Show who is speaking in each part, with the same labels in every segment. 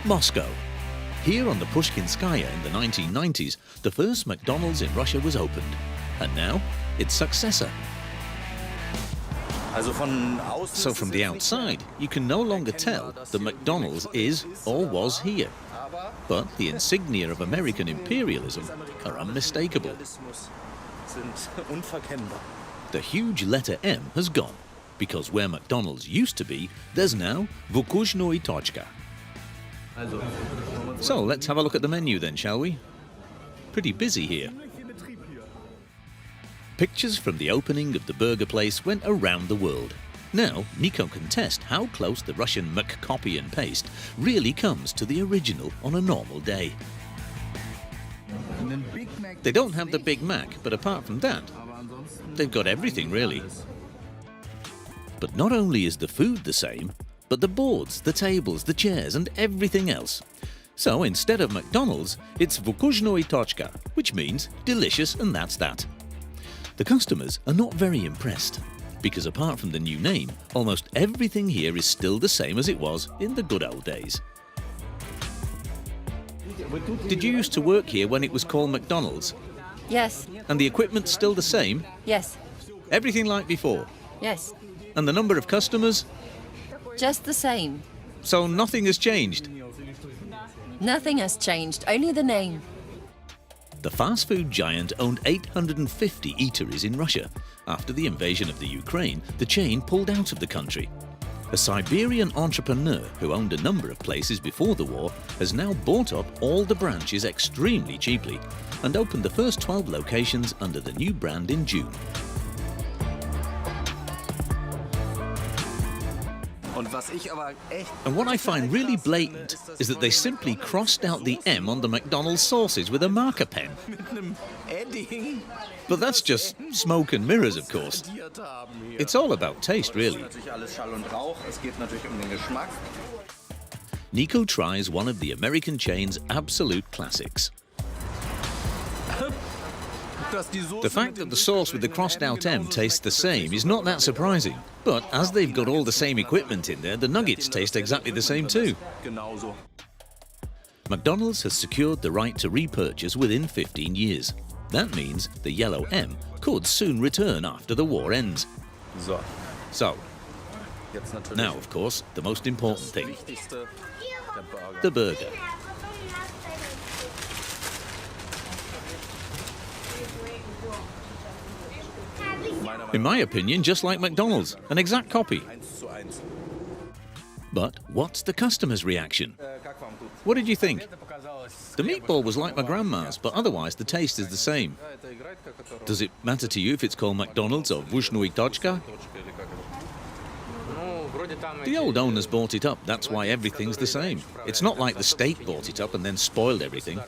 Speaker 1: Moscow. Here on the Pushkinskaya in the 1990s, the first McDonald's in Russia was opened, and now its successor. So from the outside, you can no longer tell that McDonald's is or was here. But the insignia of American imperialism are unmistakable. The huge letter M has gone, because where McDonald's used to be, there's now Vukushnoi Tochka. So let's have a look at the menu then, shall we? Pretty busy here. Pictures from the opening of the burger place went around the world. Now, Nico can test how close the Russian copy and paste really comes to the original on a normal day. They don't have the Big Mac, but apart from that, they've got everything really. But not only is the food the same, but the boards, the tables, the chairs and everything else. So instead of McDonald's, it's Vukushnoi Tochka, which means delicious and that's that. The customers are not very impressed, because apart from the new name, almost everything here is still the same as it was in the good old days. Did you used to work here when it was called McDonald's?
Speaker 2: Yes.
Speaker 1: And the equipment's still the same?
Speaker 2: Yes.
Speaker 1: Everything like before?
Speaker 2: Yes.
Speaker 1: And the number of customers?
Speaker 2: Just the same.
Speaker 1: So nothing has changed?
Speaker 2: Nothing has changed, only the name.
Speaker 1: The fast food giant owned 850 eateries in Russia. After the invasion of the Ukraine, the chain pulled out of the country. A Siberian entrepreneur who owned a number of places before the war has now bought up all the branches extremely cheaply and opened the first 12 locations under the new brand in June. And what I find really blatant is that they simply crossed out the M on the McDonald's sauces with a marker pen. But that's just smoke and mirrors, of course. It's all about taste, really. Nico tries one of the American chain's absolute classics. The fact that the sauce with the crossed out M tastes the same is not that surprising. But as they've got all the same equipment in there, the nuggets taste exactly the same too. McDonald's has secured the right to repurchase within 15 years. That means the yellow M could soon return after the war ends. So, now of course, the most important thing. The burger. In my opinion, just like McDonald's, an exact copy. But what's the customer's reaction? What did you think? The meatball was like my grandma's, but otherwise the taste is the same. Does it matter to you if it's called McDonald's or Vukushnoi Tochka? The old owners bought it up, that's why everything's the same. It's not like the state bought it up and then spoiled everything.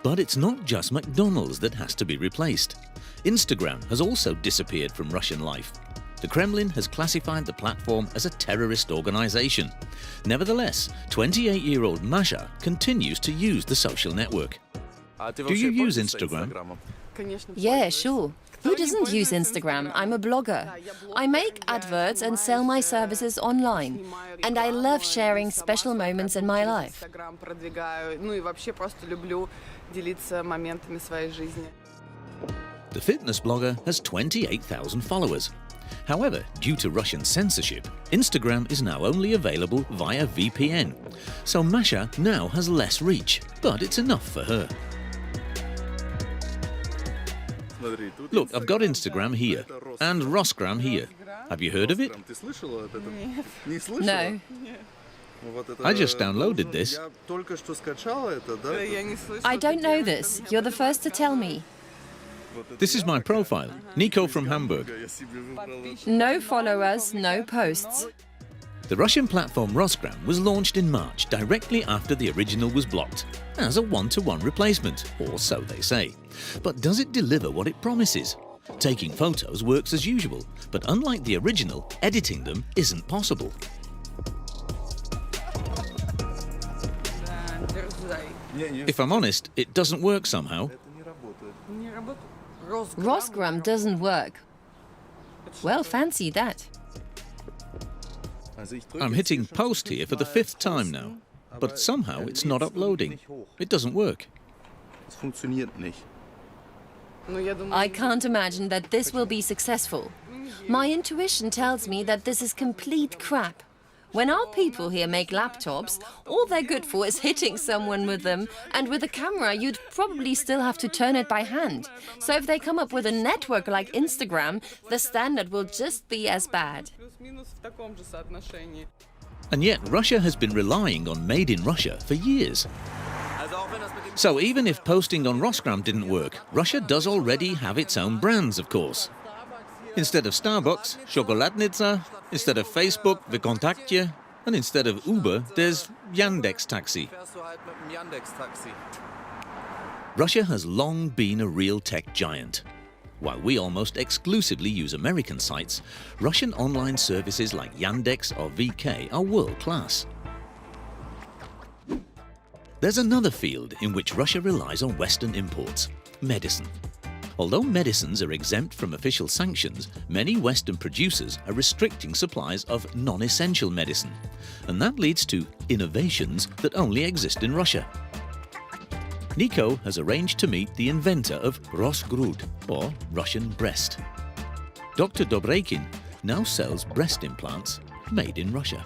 Speaker 1: But it's not just McDonald's that has to be replaced. Instagram has also disappeared from Russian life. The Kremlin has classified the platform as a terrorist organization. Nevertheless, 28-year-old Masha continues to use the social network. Do you use Instagram?
Speaker 2: Yeah, sure. Who doesn't use Instagram? I'm a blogger. I make adverts and sell my services online. And I love sharing special moments in my life.
Speaker 1: The fitness blogger has 28,000 followers. However, due to Russian censorship, Instagram is now only available via VPN. So Masha now has less reach, but it's enough for her. Look, I've got Instagram here and Rosgram here. Have you heard of it?
Speaker 2: No.
Speaker 1: I just downloaded this.
Speaker 2: I don't know this. You're the first to tell me.
Speaker 1: This is my profile, Nico from Hamburg.
Speaker 2: No followers, no posts.
Speaker 1: The Russian platform Rosgram was launched in March, directly after the original was blocked, as a one-to-one replacement, or so they say. But does it deliver what it promises? Taking photos works as usual, but unlike the original, editing them isn't possible. If I'm honest, it doesn't work somehow.
Speaker 2: Rosgram doesn't work. Well, fancy that.
Speaker 1: I'm hitting post here for the 5th time now, but somehow it's not uploading. It doesn't work.
Speaker 2: I can't imagine that this will be successful. My intuition tells me that this is complete crap. When our people here make laptops, all they're good for is hitting someone with them, and with a camera you'd probably still have to turn it by hand. So if they come up with a network like Instagram, the standard will just be as bad.
Speaker 1: And yet Russia has been relying on Made in Russia for years. So even if posting on Rosgram didn't work, Russia does already have its own brands, of course. Instead of Starbucks, Shokoladnitsa, instead of Facebook, VKontakte, and instead of Uber, there's Yandex Taxi. Russia has long been a real tech giant. While we almost exclusively use American sites, Russian online services like Yandex or VK are world-class. There's another field in which Russia relies on Western imports: medicine. Although medicines are exempt from official sanctions, many Western producers are restricting supplies of non-essential medicine, and that leads to innovations that only exist in Russia. Nico has arranged to meet the inventor of Rosgrud, or Russian breast. Dr. Dobrykin now sells breast implants made in Russia.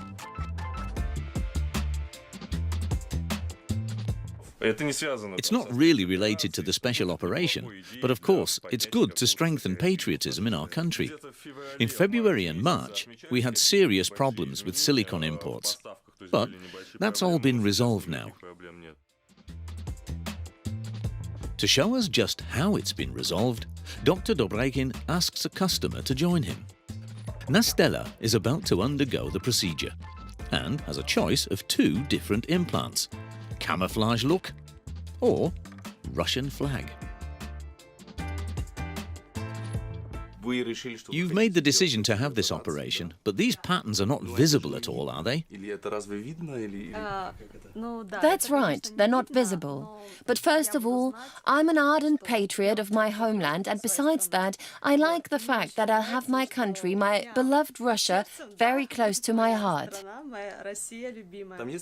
Speaker 1: It's not really related to the special operation, but of course it's good to strengthen patriotism in our country. In February and March, we had serious problems with silicone imports, but that's all been resolved now. To show us just how it's been resolved, Dr. Dobrykin asks a customer to join him. Nastella is about to undergo the procedure and has a choice of 2 different implants: camouflage look or Russian flag. You've made the decision to have this operation, but these patterns are not visible at all, are they?
Speaker 2: That's right, they're not visible. But first of all, I'm an ardent patriot of my homeland, and besides that, I like the fact that I'll have my country, my beloved Russia, very close to my heart.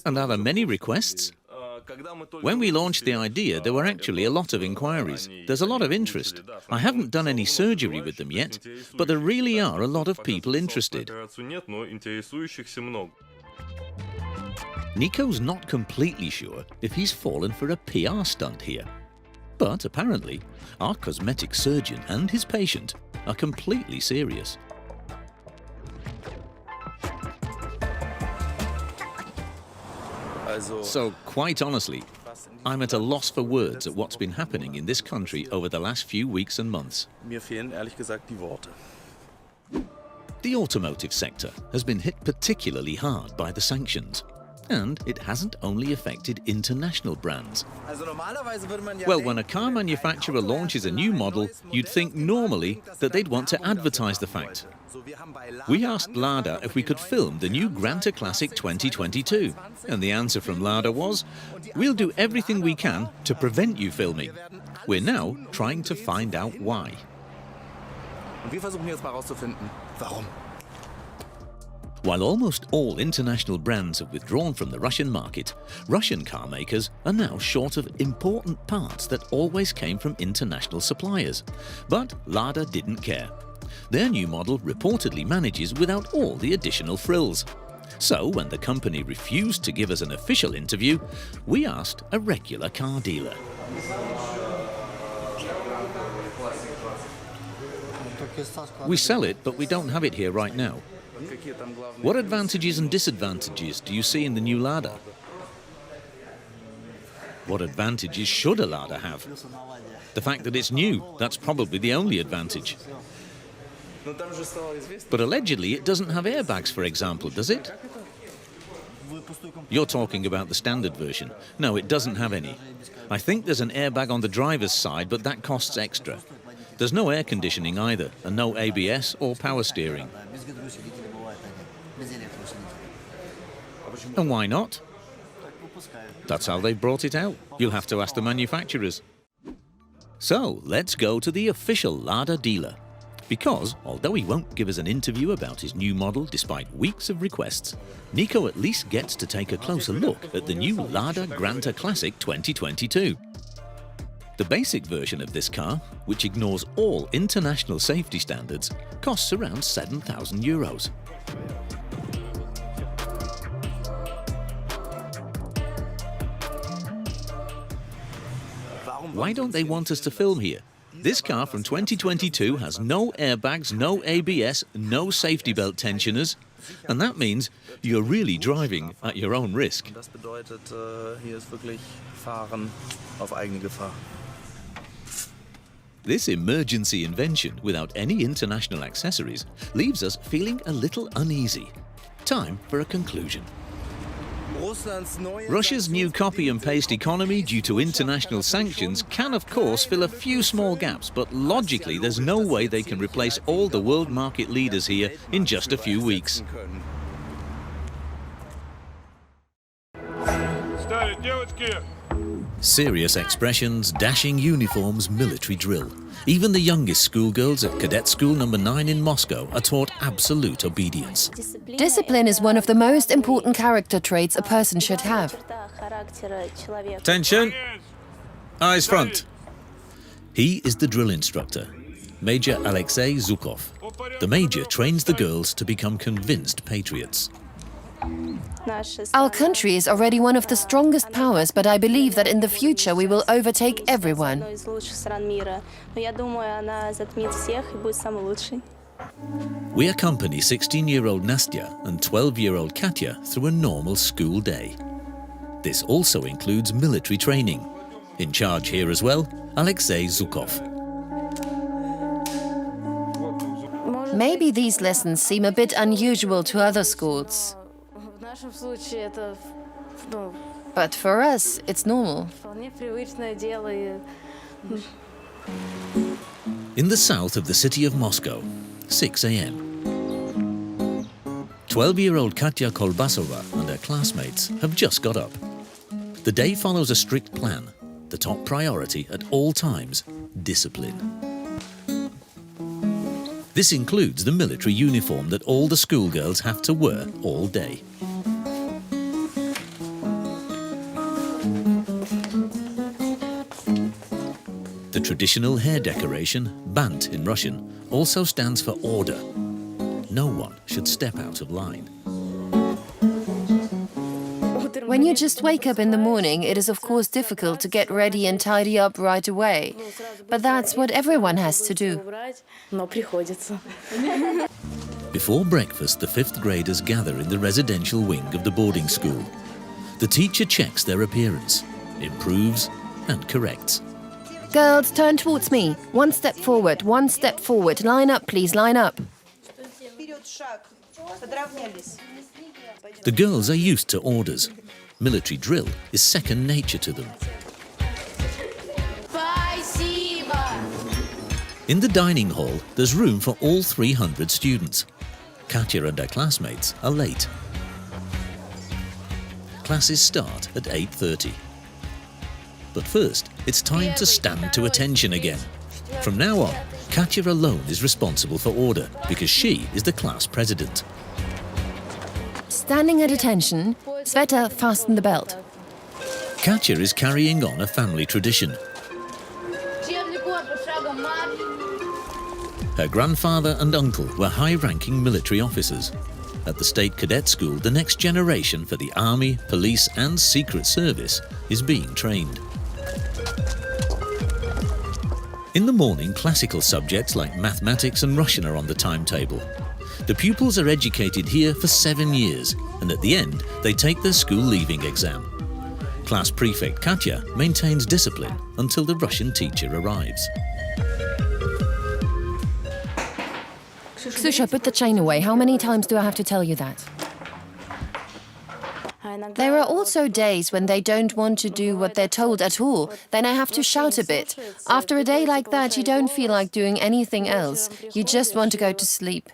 Speaker 1: And are there many requests? When we launched the idea, there were actually a lot of inquiries. There's a lot of interest. I haven't done any surgery with them yet, but there really are a lot of people interested. Nico's not completely sure if he's fallen for a PR stunt here. But apparently, our cosmetic surgeon and his patient are completely serious. So, quite honestly, I'm at a loss for words at what's been happening in this country over the last few weeks and months. The automotive sector has been hit particularly hard by the sanctions. And it hasn't only affected international brands. Well, when a car manufacturer launches a new model, you'd think normally that they'd want to advertise the fact. We asked Lada if we could film the new Granta Classic 2022, and the answer from Lada was, "We'll do everything we can to prevent you filming." We're now trying to find out why. While almost all international brands have withdrawn from the Russian market, Russian car makers are now short of important parts that always came from international suppliers. But Lada didn't care. Their new model reportedly manages without all the additional frills. So when the company refused to give us an official interview, we asked a regular car dealer. We sell it, but we don't have it here right now. What advantages and disadvantages do you see in the new Lada? What advantages should a Lada have? The fact that it's new, that's probably the only advantage. But allegedly it doesn't have airbags, for example, does it? You're talking about the standard version. No, it doesn't have any. I think there's an airbag on the driver's side, but that costs extra. There's no air conditioning either, and no ABS or power steering. And why not? That's how they brought it out. You'll have to ask the manufacturers. So, let's go to the official Lada dealer. Because, although he won't give us an interview about his new model despite weeks of requests, Nico at least gets to take a closer look at the new Lada Granta Classic 2022. The basic version of this car, which ignores all international safety standards, costs around €7,000. Why don't they want us to film here? This car from 2022 has no airbags, no ABS, no safety belt tensioners, and that means you're really driving at your own risk.
Speaker 3: Das bedeutet, hier ist wirklich Fahren auf eigene Gefahr.
Speaker 1: This emergency invention, without any international accessories, leaves us feeling a little uneasy. Time for a conclusion. Russia's new copy and paste economy due to international sanctions can of course fill a few small gaps, but logically there's no way they can replace all the world market leaders here in just a few weeks. Serious expressions, dashing uniforms, military drill. Even the youngest schoolgirls at Cadet School number 9 in Moscow are taught absolute obedience.
Speaker 2: Discipline is one of the most important character traits a person should have.
Speaker 1: Attention! Eyes front. He is the drill instructor, Major Alexei Zhukov. The major trains the girls to become convinced patriots.
Speaker 2: Our country is already one of the strongest powers, but I believe that in the future we will overtake everyone.
Speaker 1: We accompany 16-year-old Nastya and 12-year-old Katya through a normal school day. This also includes military training. In charge here as well, Alexei Zhukov.
Speaker 2: Maybe these lessons seem a bit unusual to other schools. But for us, it's normal.
Speaker 1: In the south of the city of Moscow, 6 a.m. 12-year-old Katya Kolbasova and her classmates have just got up. The day follows a strict plan. The top priority at all times, discipline. This includes the military uniform that all the schoolgirls have to wear all day. The traditional hair decoration, bant in Russian, also stands for order. No one should step out of line.
Speaker 2: When you just wake up in the morning, it is of course difficult to get ready and tidy up right away. But that's what everyone has to do.
Speaker 1: Before breakfast, the 5th graders gather in the residential wing of the boarding school. The teacher checks their appearance, improves and corrects.
Speaker 2: Girls, turn towards me. One step forward, one step forward. Line up, please, line up.
Speaker 1: The girls are used to orders. Military drill is second nature to them. In the dining hall, there's room for all 300 students. Katya and her classmates are late. Classes start at 8:30. But first, it's time to stand to attention again. From now on, Katya alone is responsible for order because she is the class president.
Speaker 2: Standing at attention, Sveta, fasten the belt.
Speaker 1: Katya is carrying on a family tradition. Her grandfather and uncle were high-ranking military officers. At the state cadet school, the next generation for the army, police and secret service is being trained. In the morning, classical subjects like mathematics and Russian are on the timetable. The pupils are educated here for 7 years, and at the end, they take their school leaving exam. Class prefect Katya maintains discipline until the Russian teacher arrives.
Speaker 2: Ksusha, put the chain away. How many times do I have to tell you that? There are also days when they don't want to do what they're told at all. Then I have to shout a bit. After a day like that, you don't feel like doing anything else. You just want to go to sleep.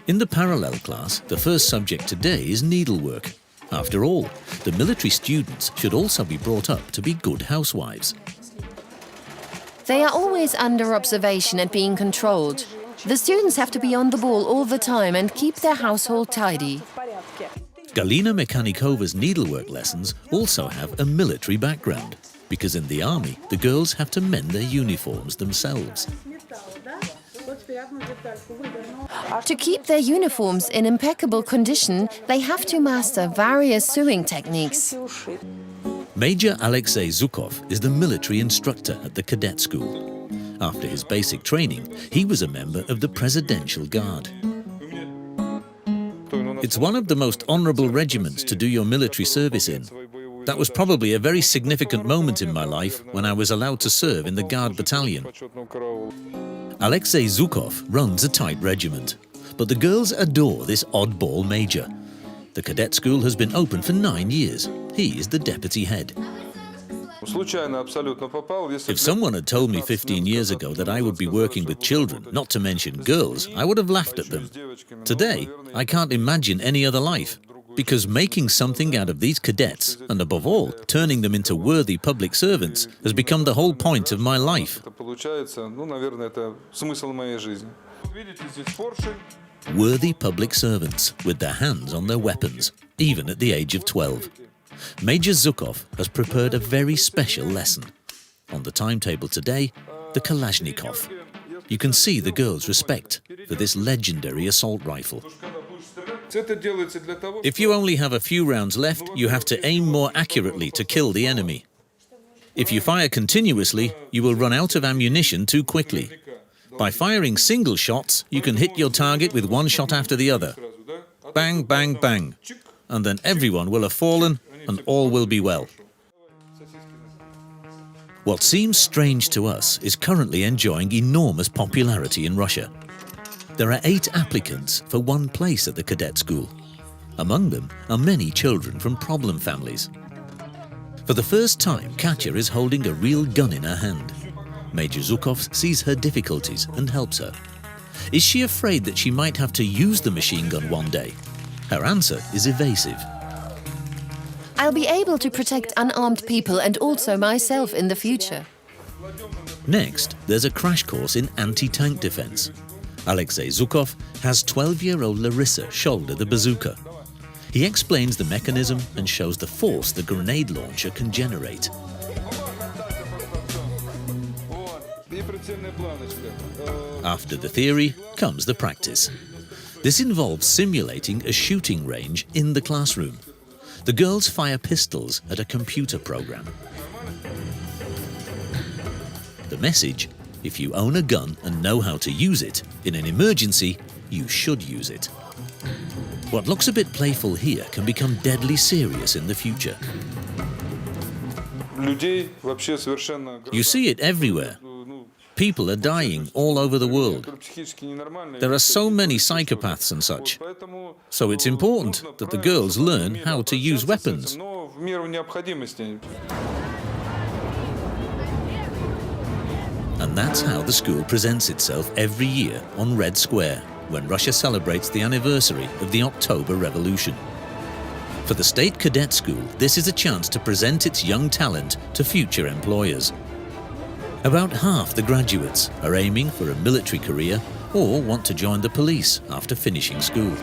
Speaker 1: In the parallel class, the first subject today is needlework. After all, the military students should also be brought up to be good housewives.
Speaker 2: They are always under observation and being controlled. The students have to be on the ball all the time and keep their household tidy.
Speaker 1: Galina Mechanikova's needlework lessons also have a military background, because in the army, the girls have to mend their uniforms themselves.
Speaker 2: To keep their uniforms in impeccable condition, they have to master various sewing techniques.
Speaker 1: Major Alexei Zhukov is the military instructor at the cadet school. After his basic training, he was a member of the Presidential Guard. It's one of the most honorable regiments to do your military service in. That was probably a very significant moment in my life when I was allowed to serve in the Guard battalion. Alexei Zhukov runs a tight regiment, but the girls adore this oddball major. The cadet school has been open for 9 years. He is the deputy head. If someone had told me 15 years ago that I would be working with children, not to mention girls, I would have laughed at them. Today, I can't imagine any other life, because making something out of these cadets, and above all, turning them into worthy public servants, has become the whole point of my life. Worthy public servants, with their hands on their weapons, even at the age of 12. Major Zhukov has prepared a very special lesson. On the timetable today, the Kalashnikov. You can see the girls' respect for this legendary assault rifle. If you only have a few rounds left, you have to aim more accurately to kill the enemy. If you fire continuously, you will run out of ammunition too quickly. By firing single shots, you can hit your target with one shot after the other. Bang, bang, bang. And then everyone will have fallen and all will be well. What seems strange to us is currently enjoying enormous popularity in Russia. There are 8 applicants for one place at the cadet school. Among them are many children from problem families. For the first time, Katya is holding a real gun in her hand. Major Zhukov sees her difficulties and helps her. Is she afraid that she might have to use the machine gun one day? Her answer is evasive.
Speaker 2: I'll be able to protect unarmed people and also myself in the future.
Speaker 1: Next, there's a crash course in anti-tank defense. Alexei Zhukov has 12-year-old Larissa shoulder the bazooka. He explains the mechanism and shows the force the grenade launcher can generate. After the theory comes the practice. This involves simulating a shooting range in the classroom. The girls fire pistols at a computer program. The message: if you own a gun and know how to use it, in an emergency, you should use it. What looks a bit playful here can become deadly serious in the future. You see it everywhere. People are dying all over the world. There are so many psychopaths and such. So it's important that the girls learn how to use weapons. And that's how the school presents itself every year on Red Square, when Russia celebrates the anniversary of the October Revolution. For the State Cadet School, this is a chance to present its young talent to future employers. About half the graduates are aiming for a military career or want to join the police after finishing school.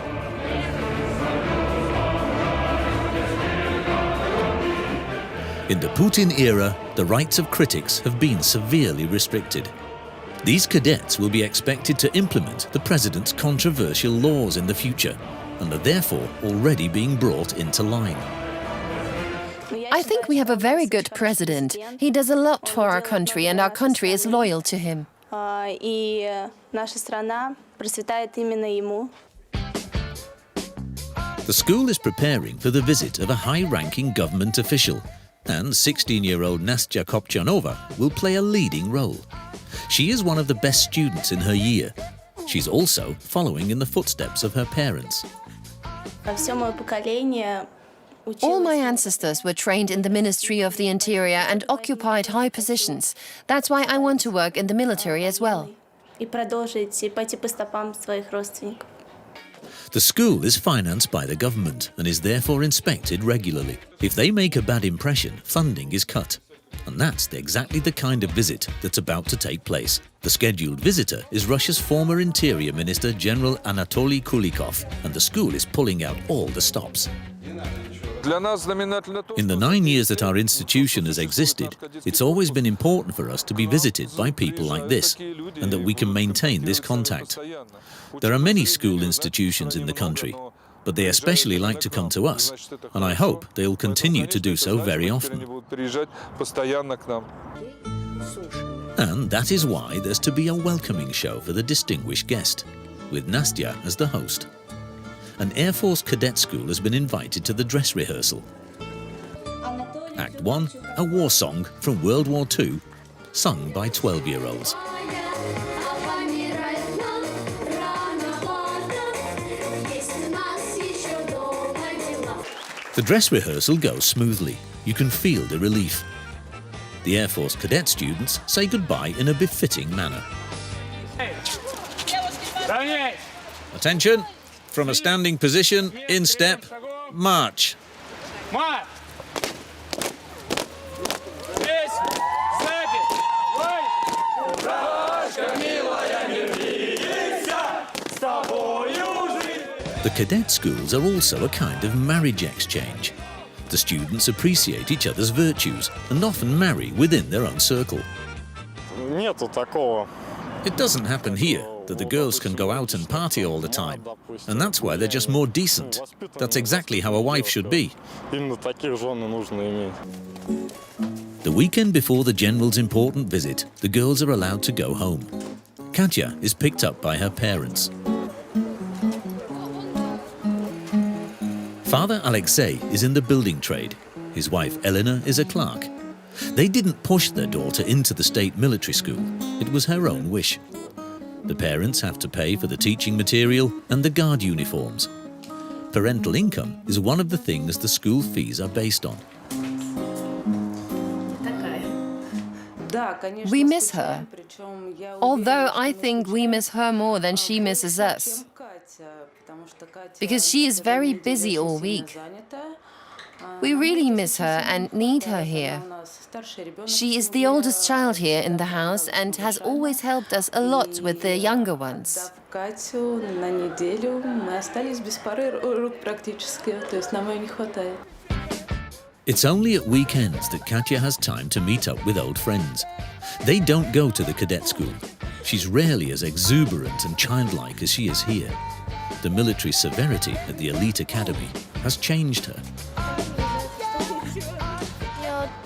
Speaker 1: In the Putin era, the rights of critics have been severely restricted. These cadets will be expected to implement the president's controversial laws in the future and are therefore already being brought into line.
Speaker 2: I think we have a very good president. He does a lot for our country and our country is loyal to him.
Speaker 1: The school is preparing for the visit of a high-ranking government official, and 16-year-old Nastya Kopchanova will play a leading role. She is one of the best students in her year. She's also following in the footsteps of her parents.
Speaker 2: All my ancestors were trained in the Ministry of the Interior and occupied high positions. That's why I want to work in the military as well.
Speaker 1: The school is financed by the government and is therefore inspected regularly. If they make a bad impression, funding is cut. And that's exactly the kind of visit that's about to take place. The scheduled visitor is Russia's former Interior Minister, General Anatoly Kulikov, and the school is pulling out all the stops. In the 9 years that our institution has existed, it's always been important for us to be visited by people like this, and that we can maintain this contact. There are many school institutions in the country, but they especially like to come to us, and I hope they'll continue to do so very often. And that is why there's to be a welcoming show for the distinguished guest, with Nastya as the host. An Air Force cadet school has been invited to the dress rehearsal. Act 1, a war song from World War II, sung by 12-year-olds. The dress rehearsal goes smoothly. You can feel the relief. The Air Force cadet students say goodbye in a befitting manner. Attention! From a standing position, in step, march. The cadet schools are also a kind of marriage exchange. The students appreciate each other's virtues and often marry within their own circle. It doesn't happen here that the girls can go out and party all the time, and that's why they're just more decent. That's exactly how a wife should be. The weekend before the general's important visit, the girls are allowed to go home. Katya is picked up by her parents. Father Alexei is in the building trade. His wife Elena is a clerk. They didn't push their daughter into the state military school. It was her own wish. The parents have to pay for the teaching material and the guard uniforms. Parental income is one of the things the school fees are based on.
Speaker 2: We miss her, although I think we miss her more than she misses us, because she is very busy all week. We really miss her and need her here. She is the oldest child here in the house and has always helped us a lot with the younger ones.
Speaker 1: It's only at weekends that Katya has time to meet up with old friends. They don't go to the cadet school. She's rarely as exuberant and childlike as she is here. The military severity at the elite academy has changed her.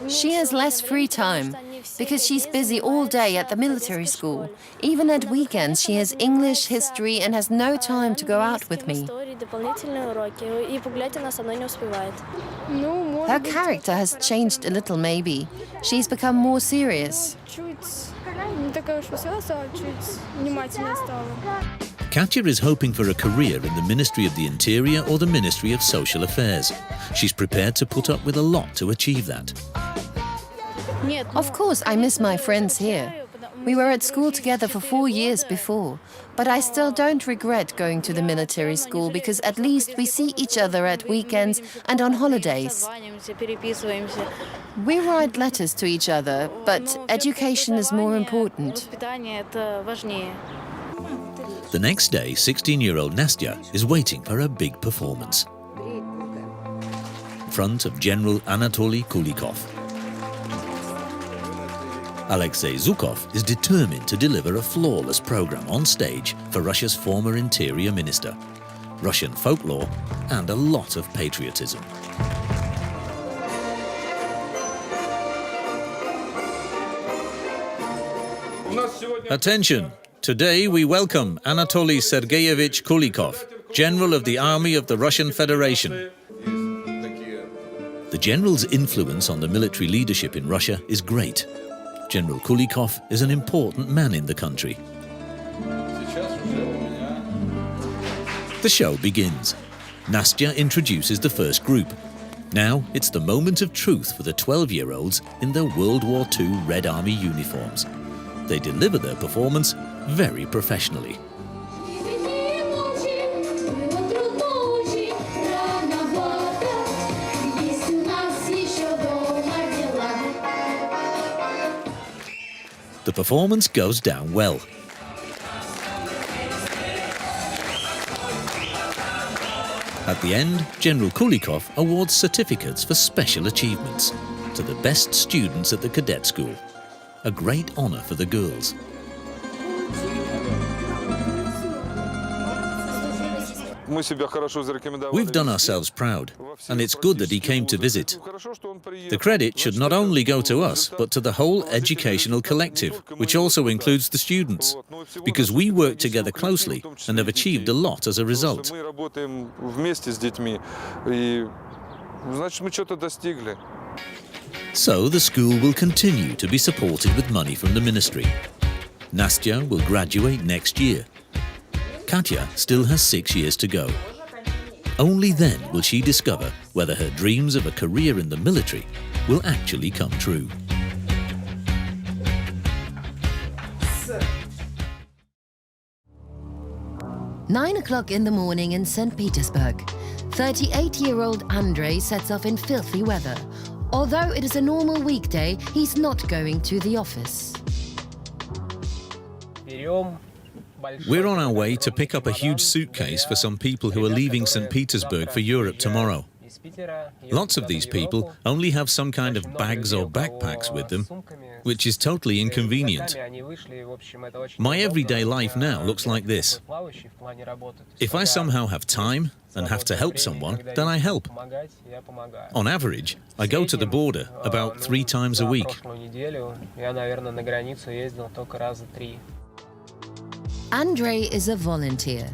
Speaker 2: She has less free time because she's busy all day at the military school. Even at weekends, she has English, history, and has no time to go out with me. Her character has changed a little, maybe. She's become more serious.
Speaker 1: Katya is hoping for a career in the Ministry of the Interior or the Ministry of Social Affairs. She's prepared to put up with a lot to achieve that.
Speaker 2: Of course, I miss my friends here. We were at school together for 4 years before, but I still don't regret going to the military school because at least we see each other at weekends and on holidays. We write letters to each other, but education is more important.
Speaker 1: The next day, 16-year-old Nastya is waiting for a big performance. In front of General Anatoly Kulikov. Alexei Zhukov is determined to deliver a flawless program on stage for Russia's former interior minister, Russian folklore, and a lot of patriotism. Attention! Today we welcome Anatoly Sergeyevich Kulikov, General of the Army of the Russian Federation. The general's influence on the military leadership in Russia is great. General Kulikov is an important man in the country. The show begins. Nastya introduces the first group. Now it's the moment of truth for the 12-year-olds in their World War II Red Army uniforms. They deliver their performance very professionally. The performance goes down well. At the end, General Kulikov awards certificates for special achievements to the best students at the cadet school. A great honor for the girls. We've done ourselves proud, and it's good that he came to visit. The credit should not only go to us, but to the whole educational collective, which also includes the students, because we work together closely and have achieved a lot as a result. So the school will continue to be supported with money from the ministry. Nastya will graduate next year. Katya still has 6 years to go. Only then will she discover whether her dreams of a career in the military will actually come true.
Speaker 2: Nine o'clock in the morning in St. Petersburg. 38-year-old Andrei sets off in filthy weather. Although it is a normal weekday, he's not going to the office.
Speaker 1: We're on our way to pick up a huge suitcase for some people who are leaving St. Petersburg for Europe tomorrow. Lots of these people only have some kind of bags or backpacks with them, which is totally inconvenient. My everyday life now looks like this. If I somehow have time and have to help someone, then I help. On average, I go to the border about 3 times a week.
Speaker 2: Andrei is a volunteer.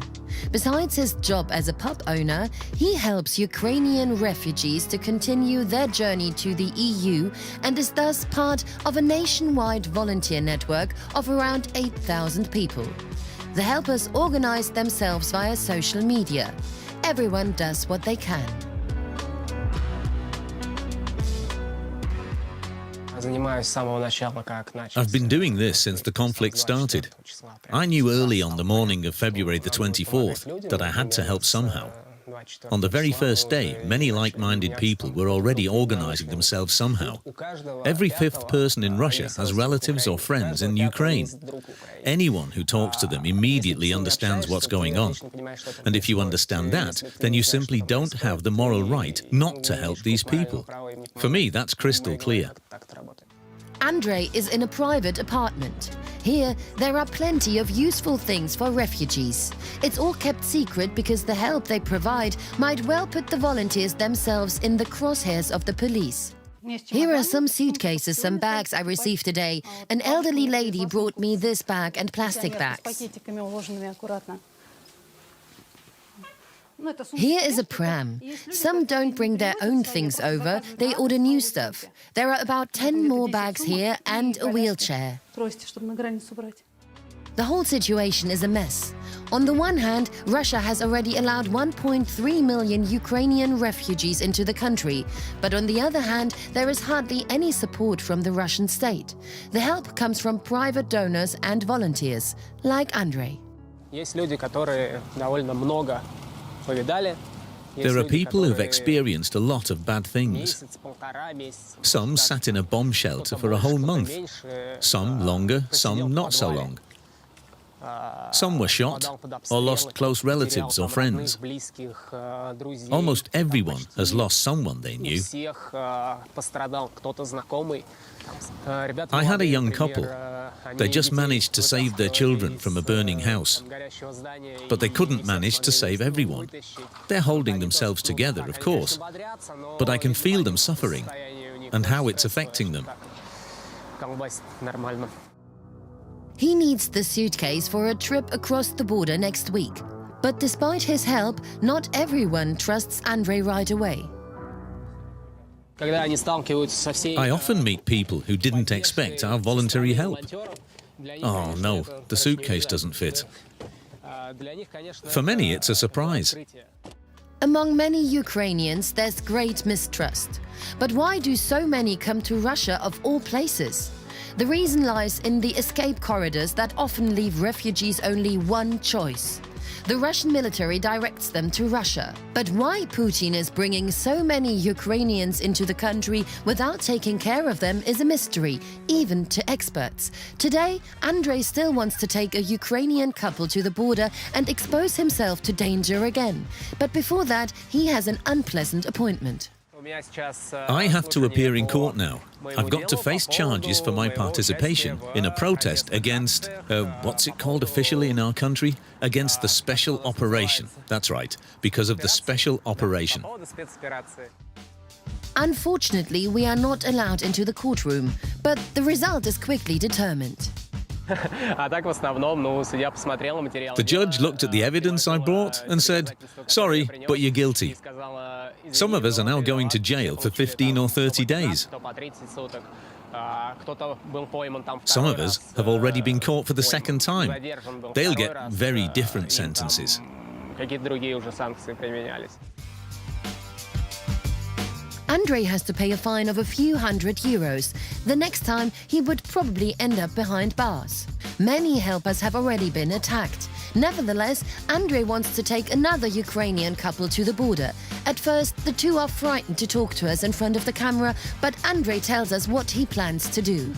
Speaker 2: Besides his job as a pub owner, he helps Ukrainian refugees to continue their journey to the EU and is thus part of a nationwide volunteer network of around 8,000 people. The helpers organize themselves via social media. Everyone does what they can.
Speaker 1: I've been doing this since the conflict started. I knew early on the morning of February the 24th that I had to help somehow. On the very first day, many like-minded people were already organizing themselves somehow. Every 5th person in Russia has relatives or friends in Ukraine. Anyone who talks to them immediately understands what's going on. And if you understand that, then you simply don't have the moral right not to help these people. For me, that's crystal clear.
Speaker 2: Andrei is in a private apartment. Here, there are plenty of useful things for refugees. It's all kept secret because the help they provide might well put the volunteers themselves in the crosshairs of the police. Here are some suitcases, some bags I received today. An elderly lady brought me this bag and plastic bags. Here is a pram. Some don't bring their own things over, they order new stuff. There are about 10 more bags here and a wheelchair. The whole situation is a mess. On the one hand, Russia has already allowed 1.3 million Ukrainian refugees into the country. But on the other hand, there is hardly any support from the Russian state. The help comes from private donors and volunteers, like Andrei.
Speaker 1: There are people who've experienced a lot of bad things. Some sat in a bomb shelter for a whole month. Some longer, some not so long. Some were shot or lost close relatives or friends. Almost everyone has lost someone they knew. I had a young couple. They just managed to save their children from a burning house. But they couldn't manage to save everyone. They're holding themselves together, of course. But I can feel them suffering and how it's affecting them.
Speaker 2: He needs the suitcase for a trip across the border next week. But despite his help, not everyone trusts Andrei right away.
Speaker 1: I often meet people who didn't expect our voluntary help. Oh no, the suitcase doesn't fit. For many, it's a surprise.
Speaker 2: Among many Ukrainians, there's great mistrust. But why do so many come to Russia of all places? The reason lies in the escape corridors that often leave refugees only one choice. The Russian military directs them to Russia. But why Putin is bringing so many Ukrainians into the country without taking care of them is a mystery, even to experts. Today, Andrei still wants to take a Ukrainian couple to the border and expose himself to danger again. But before that, he has an unpleasant appointment.
Speaker 1: I have to appear in court now. I've got to face charges for my participation in a protest against, what's it called officially in our country? Against the special operation. That's right, because of the special operation.
Speaker 2: Unfortunately, we are not allowed into the courtroom, but the result is quickly determined.
Speaker 1: The judge looked at the evidence I brought and said, "Sorry, but you're guilty." Some of us are now going to jail for 15 or 30 days. Some of us have already been caught for the second time. They'll get very different sentences.
Speaker 2: Andrei has to pay a fine of a few €100. The next time, he would probably end up behind bars. Many helpers have already been attacked. Nevertheless, Andrei wants to take another Ukrainian couple to the border. At first, the two are frightened to talk to us in front of the camera, but Andrei tells us what he plans to do.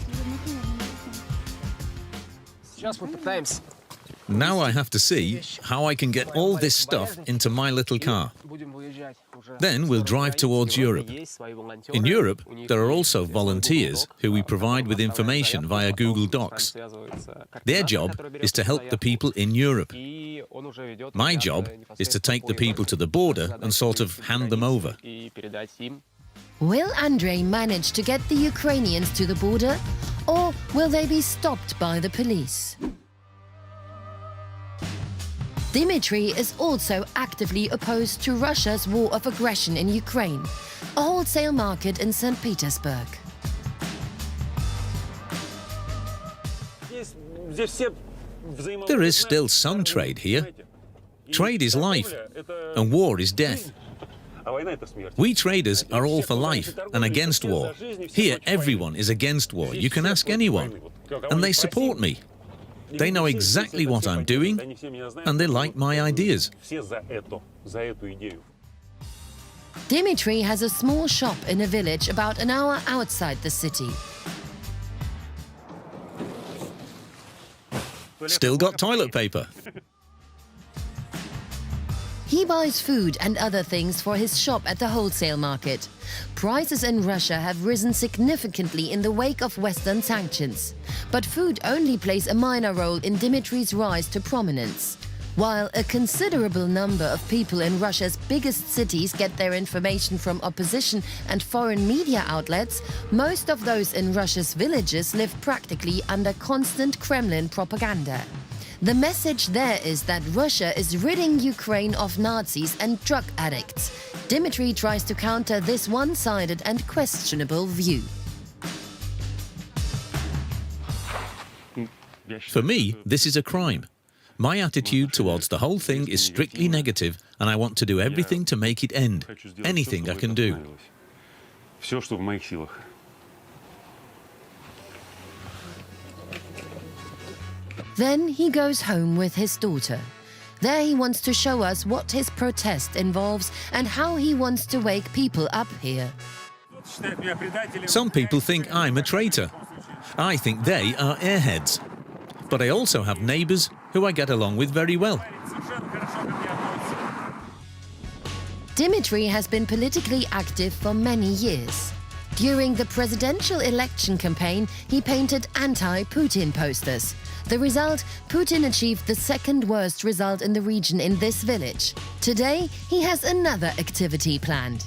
Speaker 1: Now I have to see how I can get all this stuff into my little car. Then we'll drive towards Europe. In Europe, there are also volunteers who we provide with information via Google Docs. Their job is to help the people in Europe. My job is to take the people to the border and sort of hand them over.
Speaker 2: Will Andrei manage to get the Ukrainians to the border, or will they be stopped by the police? Dmitry is also actively opposed to Russia's war of aggression in Ukraine, a wholesale market in St. Petersburg.
Speaker 1: There is still some trade here. Trade is life, and war is death. We traders are all for life and against war. Here, everyone is against war. You can ask anyone, and they support me. They know exactly what I'm doing, and they like my ideas.
Speaker 2: Dmitry has a small shop in a village about an hour outside the city.
Speaker 1: Still got toilet paper.
Speaker 2: He buys food and other things for his shop at the wholesale market. Prices in Russia have risen significantly in the wake of Western sanctions. But food only plays a minor role in Dmitry's rise to prominence. While a considerable number of people in Russia's biggest cities get their information from opposition and foreign media outlets, most of those in Russia's villages live practically under constant Kremlin propaganda. The message there is that Russia is ridding Ukraine of Nazis and drug addicts. Dmitry tries to counter this one-sided and questionable view.
Speaker 1: For me, this is a crime. My attitude towards the whole thing is strictly negative, and I want to do everything to make it end. Anything I can do.
Speaker 2: Then he goes home with his daughter. There he wants to show us what his protest involves and how he wants to wake people up here.
Speaker 1: Some people think I'm a traitor. I think they are airheads. But I also have neighbors who I get along with very well.
Speaker 2: Dmitry has been politically active for many years. During the presidential election campaign, he painted anti-Putin posters. The result, Putin achieved the second worst result in the region in this village. Today, he has another activity planned.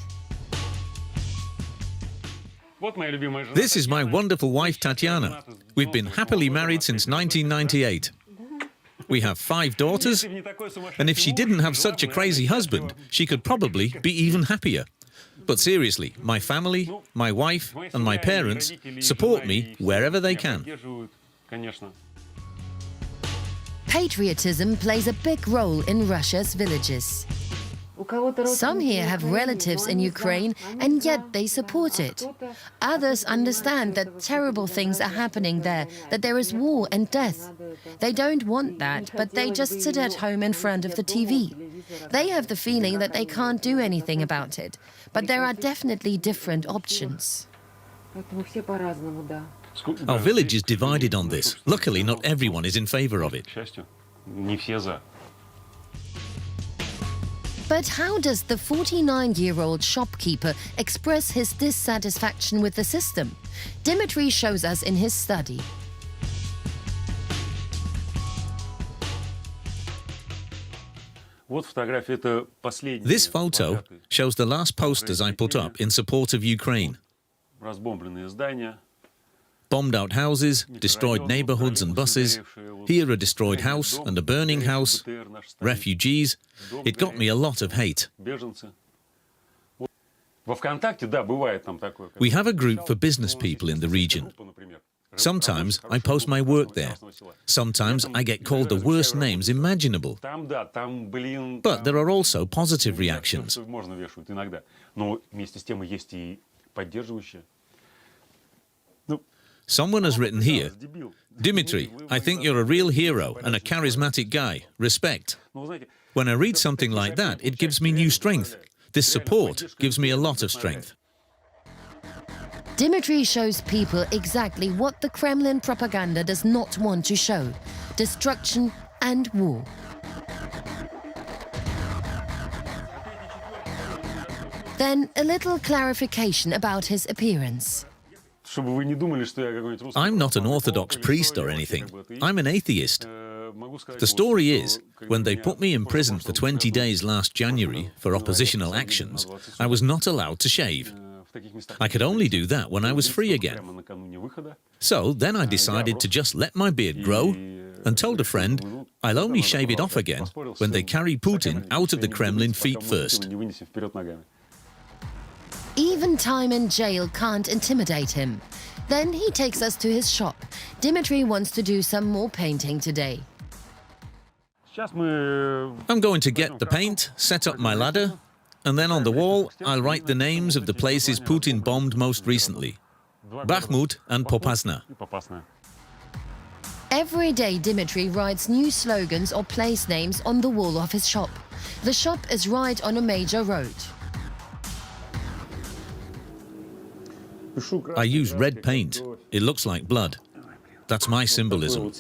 Speaker 1: This is my wonderful wife, Tatiana. We've been happily married since 1998. We have 5 daughters, and if she didn't have such a crazy husband, she could probably be even happier. But seriously, my family, my wife, and my parents support me wherever they can.
Speaker 2: Patriotism plays a big role in Russia's villages. Some here have relatives in Ukraine, and yet they support it. Others understand that terrible things are happening there, that there is war and death. They don't want that, but they just sit at home in front of the TV. They have the feeling that they can't do anything about it, but there are definitely different options.
Speaker 1: Our village is divided on this. Luckily, not everyone is in favor of it.
Speaker 2: But how does the 49-year-old shopkeeper express his dissatisfaction with the system? Dimitri shows us in his study.
Speaker 1: This photo shows the last posters I put up in support of Ukraine. Bombed out houses, destroyed neighborhoods and buses. Here a destroyed house and a burning house. Refugees. It got me a lot of hate. We have a group for business people in the region. Sometimes I post my work there. Sometimes I get called the worst names imaginable. But there are also positive reactions. Someone has written here, "Dimitri, I think you're a real hero and a charismatic guy. Respect." When I read something like that, it gives me new strength. This support gives me a lot of strength.
Speaker 2: Dimitri shows people exactly what the Kremlin propaganda does not want to show: destruction and war. Then a little clarification about his appearance.
Speaker 1: I'm not an Orthodox priest or anything. I'm an atheist. The story is, when they put me in prison for 20 days last January for oppositional actions, I was not allowed to shave. I could only do that when I was free again. So then I decided to just let my beard grow and told a friend I'll only shave it off again when they carry Putin out of the Kremlin feet first.
Speaker 2: Even time in jail can't intimidate him. Then he takes us to his shop. Dimitri wants to do some more painting today.
Speaker 1: I'm going to get the paint, set up my ladder, and then on the wall I'll write the names of the places Putin bombed most recently: Bakhmut and Popasna.
Speaker 2: Every day Dimitri writes new slogans or place names on the wall of his shop. The shop is right on a major road.
Speaker 1: I use red paint. It looks like blood. That's my symbolism.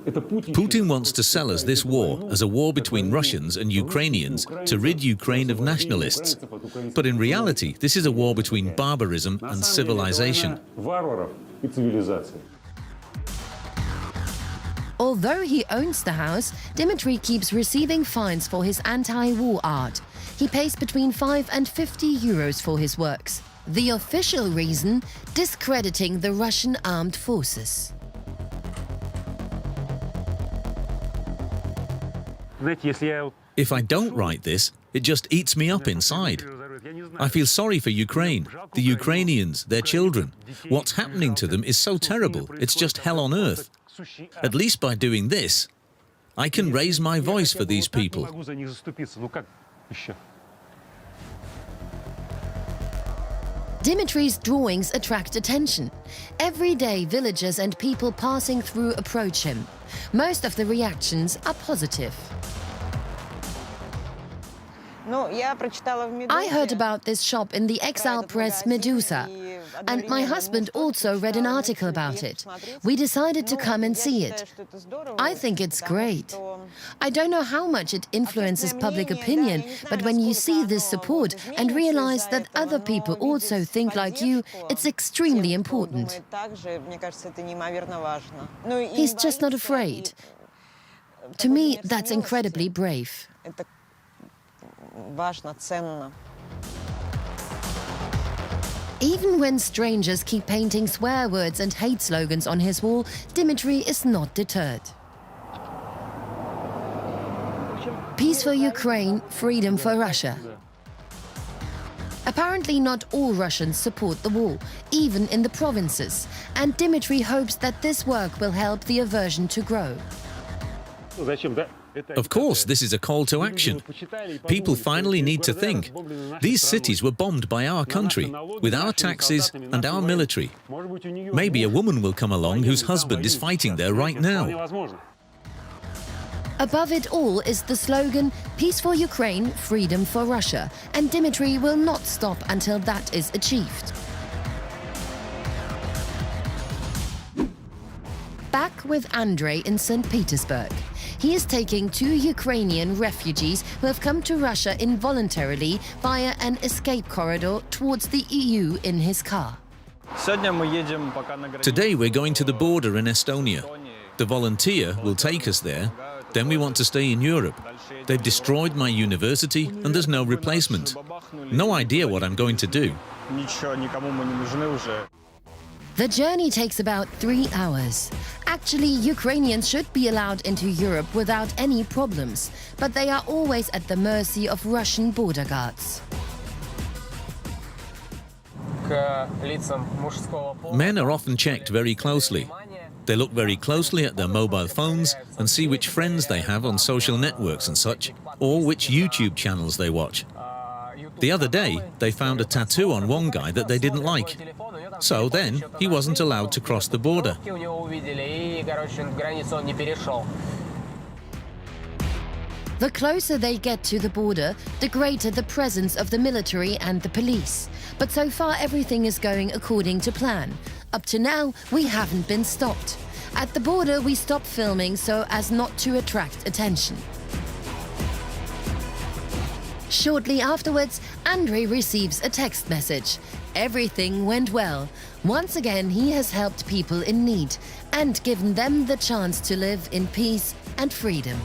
Speaker 1: Putin wants to sell us this war as a war between Russians and Ukrainians to rid Ukraine of nationalists. But in reality, this is a war between barbarism and civilization.
Speaker 2: Although he owns the house, Dimitri keeps receiving fines for his anti-war art. He pays between 5 and 50 euros for his works. The official reason: discrediting the Russian armed forces.
Speaker 1: If I don't write this, it just eats me up inside. I feel sorry for Ukraine, the Ukrainians, their children. What's happening to them is so terrible, it's just hell on earth. At least by doing this, I can raise my voice for these people.
Speaker 2: Dimitri's drawings attract attention. Every day, villagers and people passing through approach him. Most of the reactions are positive. I heard about this shop in the exile press Medusa, and my husband also read an article about it. We decided to come and see it. I think it's great. I don't know how much it influences public opinion, but when you see this support and realize that other people also think like you, it's extremely important. He's just not afraid. To me, that's incredibly brave. Even when strangers keep painting swear words and hate slogans on his wall, Dimitri is not deterred. Peace for Ukraine, freedom for Russia. Apparently not all Russians support the war, even in the provinces, and Dimitri hopes that this work will help the aversion to grow.
Speaker 1: Of course, this is a call to action. People finally need to think. These cities were bombed by our country, with our taxes and our military. Maybe a woman will come along whose husband is fighting there right now.
Speaker 2: Above it all is the slogan, "Peace for Ukraine, freedom for Russia," and Dmitry will not stop until that is achieved. Back with Andrei in St. Petersburg. He is taking 2 Ukrainian refugees who have come to Russia involuntarily via an escape corridor towards the EU in his car.
Speaker 1: Today we're going to the border in Estonia. The volunteer will take us there. Then we want to stay in Europe. They've destroyed my university and there's no replacement. No idea what I'm going to do.
Speaker 2: The journey takes about 3 hours. Actually, Ukrainians should be allowed into Europe without any problems, but they are always at the mercy of Russian border guards.
Speaker 1: Men are often checked very closely. They look very closely at their mobile phones and see which friends they have on social networks and such, or which YouTube channels they watch. The other day, they found a tattoo on one guy that they didn't like. So then, he wasn't allowed to cross the border.
Speaker 2: The closer they get to the border, the greater the presence of the military and the police. But so far everything is going according to plan. Up to now, we haven't been stopped. At the border, we stop filming so as not to attract attention. Shortly afterwards, Andrei receives a text message. Everything went well. Once again, he has helped people in need and given them the chance to live in peace and freedom.